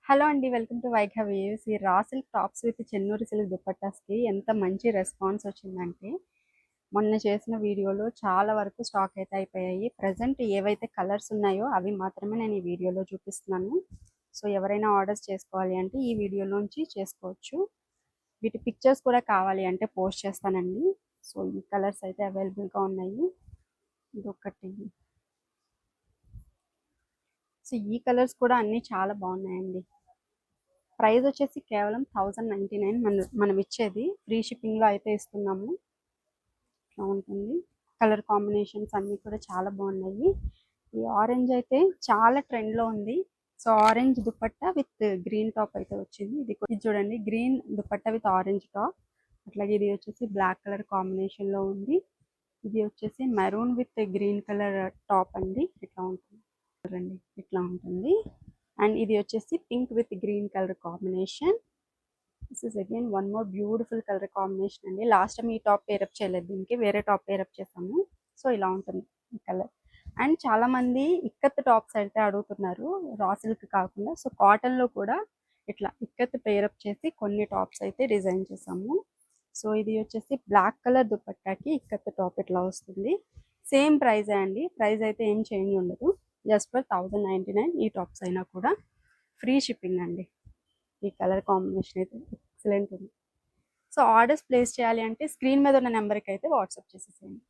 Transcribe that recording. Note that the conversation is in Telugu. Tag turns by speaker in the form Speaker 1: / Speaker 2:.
Speaker 1: హలో అండి. వెల్కమ్ టు వైఘవ్యూస్. ఈ raw silk tops with Chennur silk దుపట్టాస్కి ఎంత మంచి రెస్పాన్స్ వచ్చిందంటే, మొన్న చేసిన వీడియోలో చాలా వరకు స్టాక్ అయితే అయిపోయాయి. ప్రజెంట్ ఏవైతే కలర్స్ ఉన్నాయో అవి మాత్రమే నేను ఈ వీడియోలో చూపిస్తున్నాను. సో ఎవరైనా ఆర్డర్స్ చేసుకోవాలి అంటే ఈ వీడియోలోంచి చేసుకోవచ్చు. వీటి పిక్చర్స్ కూడా కావాలి అంటే పోస్ట్ చేస్తానండి. సో ఈ కలర్స్ అయితే అవైలబుల్గా ఉన్నాయి. ఇదొకటి. సో ఈ కలర్స్ కూడా అన్నీ చాలా బాగున్నాయండి. ప్రైస్ వచ్చేసి కేవలం 1099 మనం ఇచ్చేది. ఫ్రీ షిప్పింగ్లో అయితే ఇస్తున్నాము. ఇట్లా ఉంటుంది. కలర్ కాంబినేషన్స్ అన్నీ కూడా చాలా బాగున్నాయి. ఈ ఆరెంజ్ అయితే చాలా ట్రెండ్లో ఉంది. So orange dupatta with green top అయితే వచ్చింది. ఇది చూడండి, green dupatta with orange top. అట్లాగే ఇది వచ్చేసి బ్లాక్ కలర్ కాంబినేషన్లో ఉంది. ఇది వచ్చేసి maroon with green colour top అండి. ఇట్లా ఉంటుంది చూడండి, ఇట్లా ఉంటుంది. అండ్ ఇది వచ్చేసి pink with green colour combination. This is again one more beautiful colour combination అండి. లాస్ట్ టైం ఈ టాప్ పేరప్ చేయలేదు, దీనికి వేరే టాప్ పేరప్ చేసాము. సో ఇలా ఉంటుంది ఈ కలర్. అండ్ చాలా మంది ఇక్కత్ టాప్స్ అయితే అడుగుతున్నారు, రా సిల్క్ కాకుండా. సో కాటన్లో కూడా ఇట్లా ఇక్కత్ పేరప్ చేసి కొన్ని టాప్స్ అయితే డిజైన్ చేసాము. సో ఇది వచ్చేసి బ్లాక్ కలర్ దుపట్టాకి ఇక్కత్ టాప్ ఇట్లా వస్తుంది. సేమ్ ప్రైజే అండి, ప్రైస్ అయితే ఏం చేంజ్ ఉండదు. జస్ట్ ఫర్ 1099 ఈ టాప్స్ అయినా కూడా. ఫ్రీ షిప్పింగ్ అండి. ఈ కలర్ కాంబినేషన్ అయితే ఎక్సలెంట్ ఉంది. సో ఆర్డర్స్ ప్లేస్ చేయాలి అంటే స్క్రీన్ మీద ఉన్న నెంబర్కి అయితే వాట్సాప్ చేసేసేయండి.